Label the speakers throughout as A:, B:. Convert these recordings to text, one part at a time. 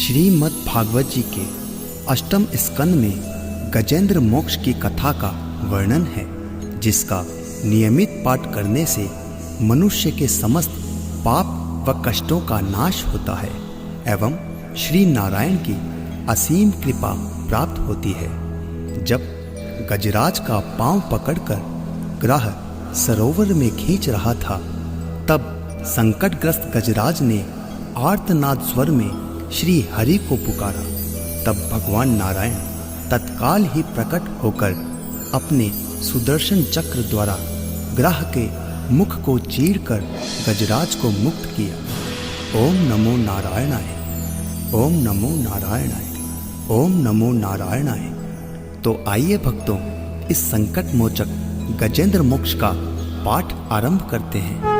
A: श्रीमद् भागवत जी के अष्टम स्कंद में गजेंद्र मोक्ष की कथा का वर्णन है, जिसका नियमित पाठ करने से मनुष्य के समस्त पाप व कष्टों का नाश होता है एवं श्री नारायण की असीम कृपा प्राप्त होती है। जब गजराज का पांव पकड़कर ग्राह सरोवर में खींच रहा था, तब संकटग्रस्त गजराज ने आर्तनाद स्वर में श्री हरि को पुकारा। तब भगवान नारायण तत्काल ही प्रकट होकर अपने सुदर्शन चक्र द्वारा ग्राह के मुख को चीरकर गजराज को मुक्त किया। ओम नमो नारायणाय, ओम नमो नारायणाय, ओम नमो नारायणाय। तो आइए भक्तों, इस संकट मोचक गजेंद्र मोक्ष का पाठ आरंभ करते हैं।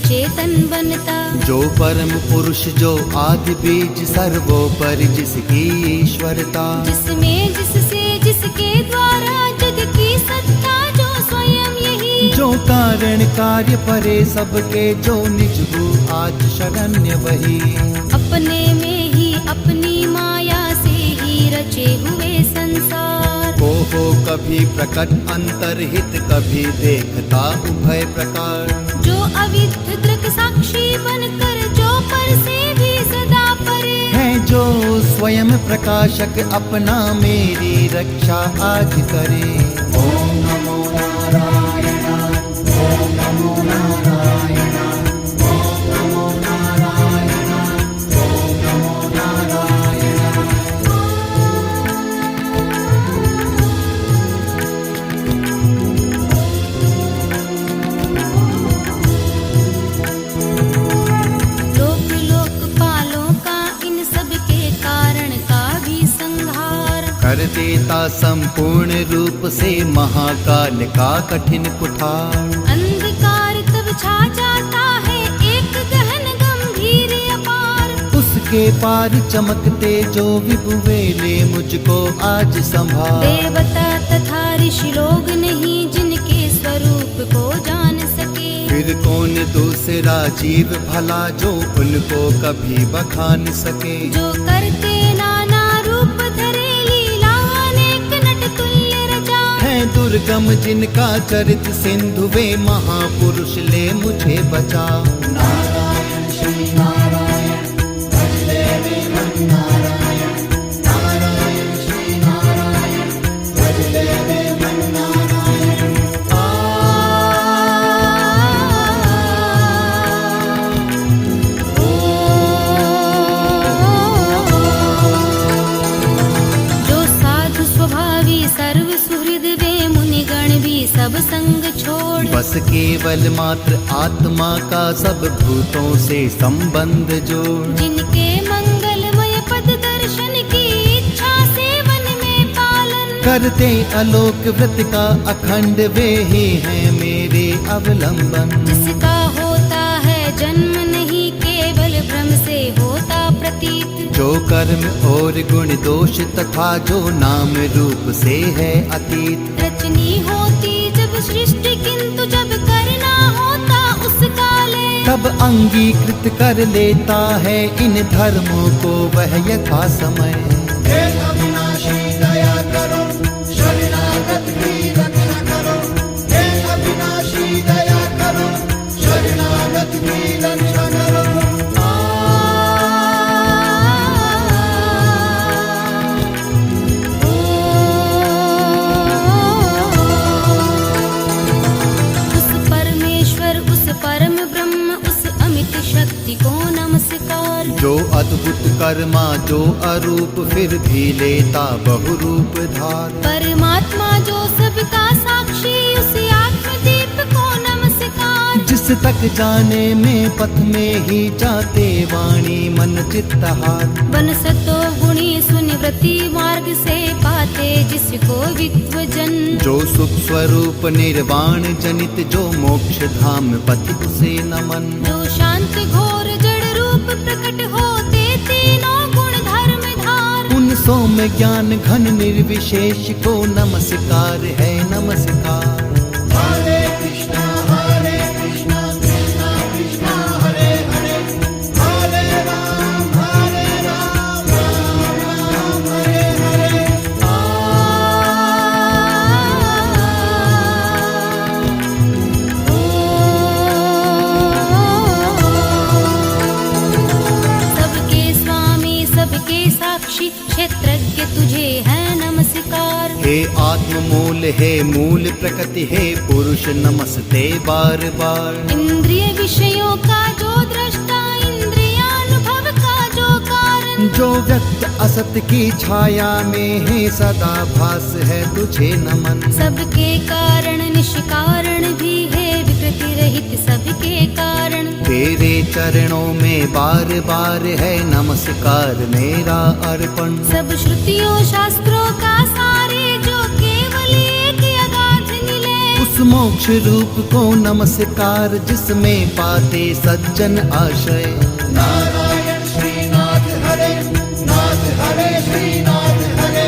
B: चेतन बनता,
C: जो परम पुरुष जो आदि बीज सर्वोपरि जिसकी ईश्वरता,
B: जिसमें जिससे जिसके द्वारा जग की सत्ता, जो स्वयं यही,
C: जो कारण कार्य परे सबके, जो निज भू आज शरण्य वही,
B: अपने में ही अपनी माया से ही रचे हुए संसार
C: को हो कभी प्रकट अंतरहित, कभी देखता उभय प्रकार,
B: जो अविद्ध दृक् साक्षी बनकर, जो पर से भी सदा परे
C: है, जो स्वयं प्रकाशक अपना मेरी रक्षा आज करे। ओम नमो नारायण, ओम नमो नारायण, ओम नमो नारायण, ओम नमो नारायण। कर देता संपूर्ण रूप से महाकाल का कठिन कुठार,
B: अंधकार तब छा जाता है एक गहन गंभीर अपार,
C: उसके पार चमकते जो विभु वेले मुझको आज संभाल।
B: देवता तथा ऋषि लोग नहीं जिनके स्वरूप को जान सके,
C: फिर कौन दूसरा जीव भला जो उनको कभी बखान सके,
B: जो करके नाना रूप धरे लीला अनेक नट तुल्य रचा,
C: है दुर्गम जिनका चरित सिंधु, वे महापुरुष ले मुझे बचा। नारायण श्री नारायण, भज देवे मन नारायण, नारायण श्री नारायण, भज देवे मन नारायण।
B: सब संग छोड़,
C: बस केवल मात्र आत्मा का सब भूतों से संबंध जोड़,
B: जिनके मंगलमय पद दर्शन की इच्छा से वन में पालन,
C: करते आलोक व्रत का अखंड, वे ही हैं मेरे अवलंबन।
B: जिसका होता है जन्म नहीं केवल भ्रम से होता प्रतीत,
C: जो कर्म और गुण दोष तथा जो नाम रूप से है अतीत,
B: रचनी होती जब सृष्टि, किंतु जब काले।
C: तब अंगीकृत कर लेता है इन धर्मों को वह यथा समय।
D: हे अविनाशी दया करो, शरणागत की रक्षा करो। हे अविनाशी दया करो, शरणागत की रक्षा करो।
B: उस परमेश्वर, उस परम ब्रह्म, उस अमित शक्ति को नमस्कार।
C: जो अद्भुत कर्मा, जो अरूप फिर भी लेता बहुरूप धार।
B: परमात्मा जो सबका साक्षी, उस आत्मदीप को नमस्कार।
C: जिस तक जाने में पथ में ही जाते वाणी मन चित्तहार।
B: बन सतो गुणी सुनिवृत्ति मार्ग से पाते जिसको विद्व जन।
C: जो सुख स्वरूप निर्वाण जनित, जो मोक्ष धाम पति उसे नमन।
B: जो शांत घोर जड़ रूप प्रकट होते तीनों गुण धर्म धार।
C: उन सौम्य ज्ञान घन निर्विशेष को नमस्कार है नमस्कार।
D: हरे कृष्णा कृष्णा कृष्णा हरे हरे। हरे राम राम राम हरे हरे।
B: सबके स्वामी, सबके साक्षी, क्षेत्रज्ञ तुझे है नमस्कार।
C: हे आत्म मूल, हे मूल प्रकृति, हे पुरुष नमस्ते बार बार।
B: इंद्रिय विषयों का जो दृष्टा, इंद्रियानुभव का जो कारण।
C: जो व्यक्त असत की छाया में है सदा भास है तुझे नमन।
B: सबके कारण निष्कारण भी है, विकृति रहित सबके कारण।
C: तेरे चरणों में बार बार है नमस्कार मेरा अर्पण।
B: सब श्रुतियों शास्त्रों का सारे जो केवल एक अगाध निलय।
C: उस मोक्ष रूप को नमस्कार जिसमें पाते सज्जन आश्रय।
D: नारायण श्रीनाथ हरे, नाथ हरे श्रीनाथ हरे।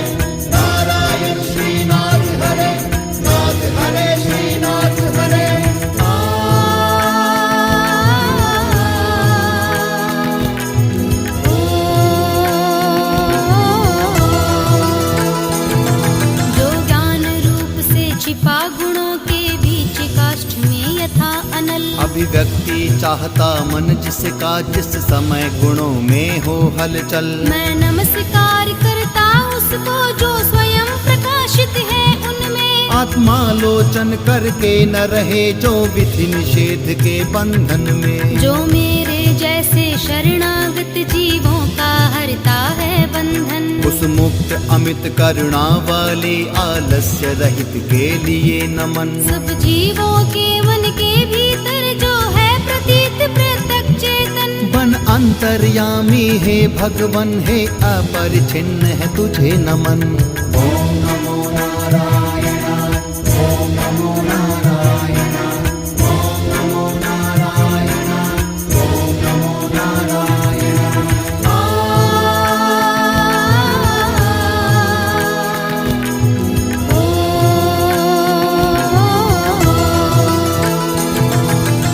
D: नारायण श्रीनाथ हरे, नाथ हरे श्रीनाथ हरे।
B: जो ज्ञान रूप से छिपा गुणों के बीच काष्ठ में यथा अनल।
C: अभिव्यक्ति चाहता मन जिसका, जिस समय गुणों में हो हलचल।
B: मैं नमस्कार करता उसको जो स्वयं प्रकाशित है उनमें।
C: आत्मालोचन करके न रहे जो विधि निषेध के बंधन में।
B: जो मेरे जैसे शरणागत जीवों का हरता है बंधन।
C: उस मुक्त अमित करुणा वाले आलस्य रहित के लिए नमन।
B: सब जीवों के मन के भीतर जो है प्रतीत प्रत्यक्ष चेतन।
C: बन अंतर्यामी है भगवन, है अपरिछिन्न है तुझे नमन।
D: ओम नमो नारायणाय, ओम नमो नारायणाय, ओम नमो नारायणाय, ओम नमो नारायणाय।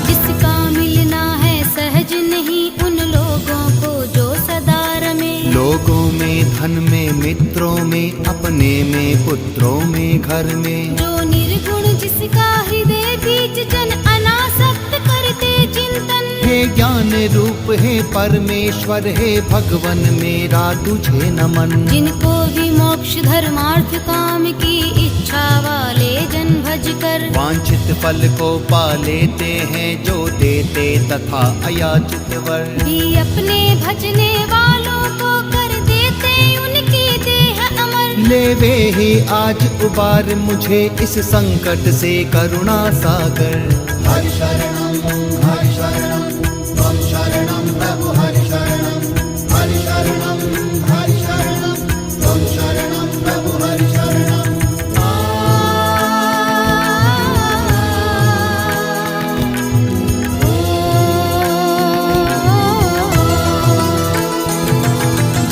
B: जिसका मिलना है सहज नहीं उन लोगों को जो सदा रमे।
C: लोगों में, धन में, मित्रों में, अपने में, पुत्रों में, घर में।
B: जो निर्गुण जिसका हृदय बीच जन अनासक्त करते चिंतन।
C: हे ज्ञान रूप, हे परमेश्वर, हे भगवन मेरा तुझे नमन।
B: जिनको भी मोक्ष धर्मार्थ काम की इच्छा वाले जन भज कर।
C: वांछित फल को पा लेते हैं जो देते तथा अयाचित वर।
B: भी अपने भजने वालों को कर देते उनकी देह अमर।
C: ले वे ही आज उबार मुझे इस संकट से करुणा सागर।
D: हरि शरणम त्वं शरणम प्रभु हरि शरणम। हरि शरणम त्वं शरणम प्रभु हरि शरणम।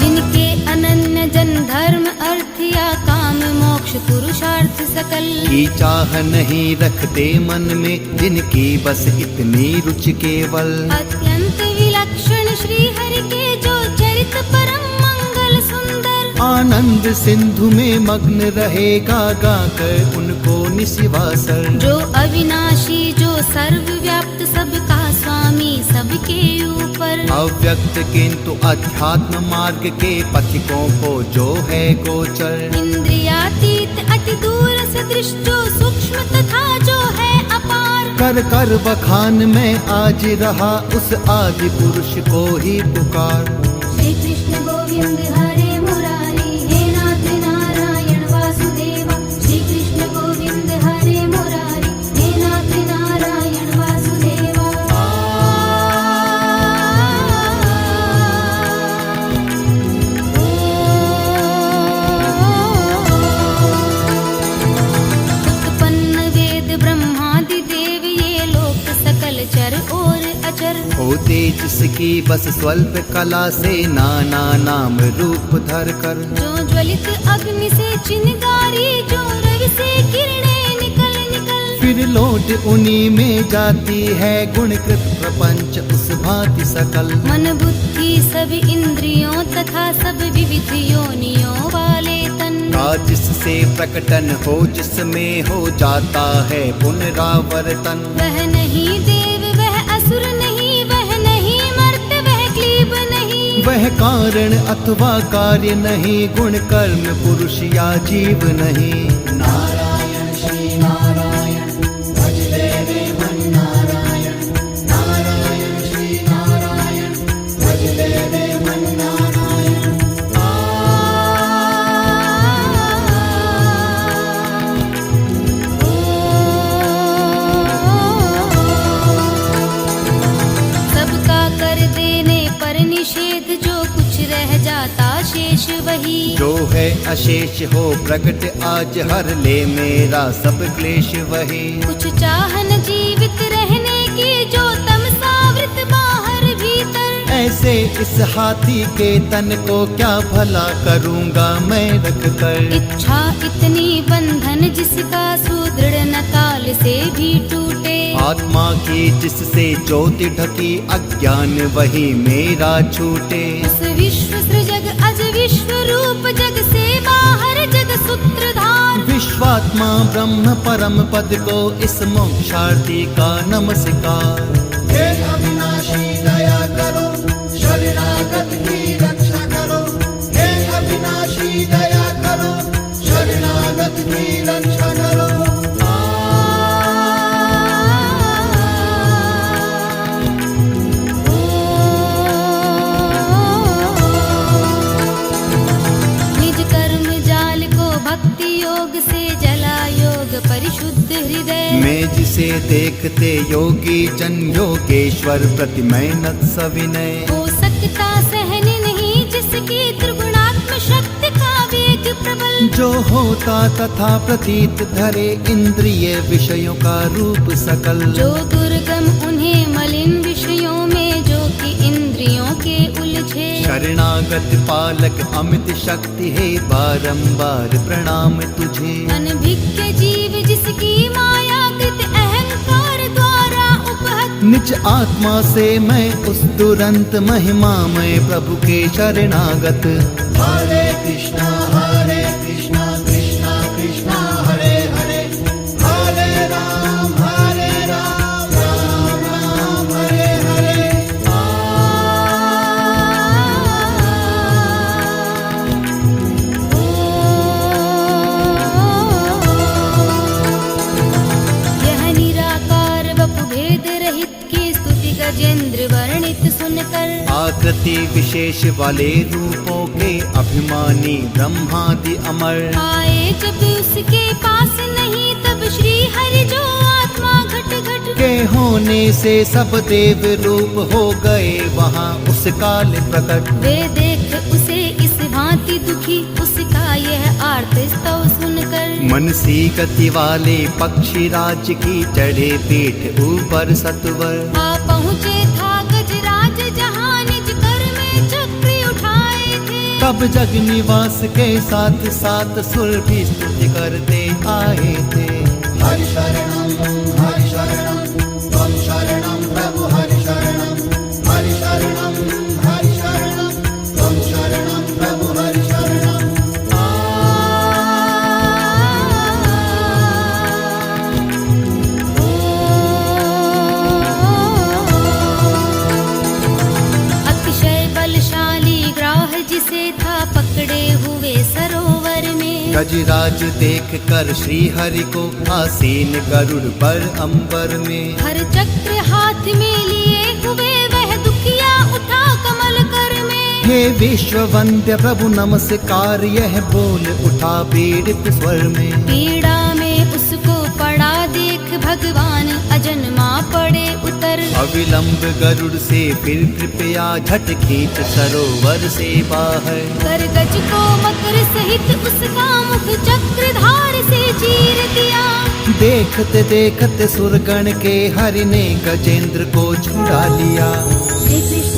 B: जिनके अनन्य जन धर्म अर्थ या काम मोक्ष पुरुषार्थ सकल।
C: की चाह नहीं रखते मन में जिनकी बस इतनी रुचि केवल।
B: अत्यंत विलक्षण श्री हरि के जो चरित परम मंगल सुंदर।
C: आनंद सिंधु में मग्न रहेगा गाकर उनको निशिवासर।
B: जो अविनाशी जो सर्वव्याप्त सबका स्वामी सबके ऊपर।
C: अव्यक्त किंतु अध्यात्म मार्ग के पथिकों को जो है गोचर।
B: इंद्रियातीत अति दूर सदृश जो सूक्ष्म तथा जो है अपार।
C: कर कर बखान में आज रहा उस आदि पुरुष को ही पुकार।
B: श्री कृष्ण गोविंद हरे मुरारी हे नाथ नारायण वासुदेवा। श्री कृष्ण गोविंद हरे मुरारी हे नाथ नारायण वासुदेवा। उत्पन्न वेद ब्रह्मादि देव ये लोक सकल चर और अचर।
C: होते जिसकी बस स्वल्प कला से नाना नाम रूप धर कर।
B: जो ज्वलित अग्नि से चिंगारी जो रवि से किरणें निकल निकल।
C: फिर लौट उन्हीं में जाती है गुणकृत प्रपंच उस भांति सकल।
B: मन बुद्धि सब इंद्रियों तथा सब विविध योनियों वाले तन।
C: का जिससे प्रकटन हो जिसमें हो जाता है पुनरावर्तन।
B: वह नहीं देव वह असुर नहीं वह नहीं मर्त वह क्लीब नहीं।
C: वह कारण अथवा कार्य नहीं गुण कर्म पुरुष या जीव नहीं।
D: नारायण श्री नारायण भज ले रे मन नारायण। नारायण श्री नारायण भज ले रे मन नारायण।
B: सबका कर देने पर निषेध जो कुछ रह जाता शेष वही।
C: जो है अशेष हो प्रकट आज हर ले मेरा सब क्लेश वही।
B: कुछ चाहन जीवित रहने की जो तमसावृत बाहर भीतर।
C: ऐसे इस हाथी के तन को क्या भला करूँगा मैं रख कर।
B: इच्छा इतनी बंधन जिसका सुदृढ़ न काल से भी टूटे।
C: आत्मा की जिससे ज्योति ढकी अज्ञान वही मेरा छूटे।
B: उस विश्व सृजग अज विश्व रूप जग से बाहर जग सूत्रधार।
C: विश्वात्मा ब्रह्म परम पद को इस मोक्षार्थी का नमस्कार।
D: हे अविनाशी दया करो शरणागत की रक्षा करो। हे अविनाशी दया करो शरणागत की रक्षा करो।
B: निज कर्म जाल को भक्ति योग से जला योग परिशुद्ध हृदय।
C: मैं जिसे देखते योगी जन योगेश्वर प्रतिमैनत सविनय।
B: हो सकता सहन नहीं जिसकी त्रिगुणात्म शक्ति का वेग प्रबल।
C: जो होता तथा प्रतीत धरे इंद्रिय विषयों का रूप सकल।
B: जो दुर्गम उन्हें मलिन विषयों में जो कि इंद्रियों के उलझे।
C: शरणागत पालक अमित शक्ति है बारंबार प्रणाम तुझे।
B: अनभिज्ञ जीव जिसकी माया कृत अहंकार द्वारा उपहत।
C: निज आत्मा से मैं उस दुरंत महिमामय प्रभु के शरणागत।
D: हरे कृष्णा कृष्णा कृष्णा हरे हरे। हरे राम राम राम हरे हरे।
B: यह निराकार वपु भेद रहित की स्तुति गजेंद्र वर्णित सुनकर।
C: आकृति विशेष वाले रूपों के अभिमानी ब्रह्मादि अमर।
B: आए जब उसके पास नहीं तब श्री हरि जो आत्मा घट घट।
C: के होने से सब देव रूप हो गए वहाँ उस काल प्रकट।
B: वे देख उसे इस भांति दुखी उसका यह आर्त स्तव सुनकर।
C: मनसी गति वाले पक्षी राज की चढ़े पीठ ऊपर सत्वर।
B: आ पहुँचे था गजराज जहाँ निज कर में चक्र उठाए थे।
C: तब जग निवास के साथ साथ सुर भी स्तुति करते आए थे।
D: हरि शरणं त्वं शरणं प्रभु हरि शरणं त्वं शरणं प्रभु हरि शरणं।
B: अतिशय बलशाली ग्राह जिसे था पकड़े हुए सरोवर में।
C: गजराज देख कर श्री हरि को आसीन गरुड़ पर अंबर में।
B: हर चक्र हाथ में लिए हुए वह दुखिया उठा कमल कर में।
C: हे विश्व वंद्य प्रभु नमस्कार, यह बोल उठा पीड़ित स्वर में।
B: पीड़ा में उसको पड़ा देख भगवान अजन्मा पड़े उतर।
C: अविलंब गरुड़ से फिर कृपया झट खींच सरोवर से बाहर।
B: कर गज को मकर सहित उसका मुख चक्रधार से चीर दिया।
C: देखते देखते सुरगण के हरि ने गजेंद्र को छुड़ा लिया।
B: श्री कृष्ण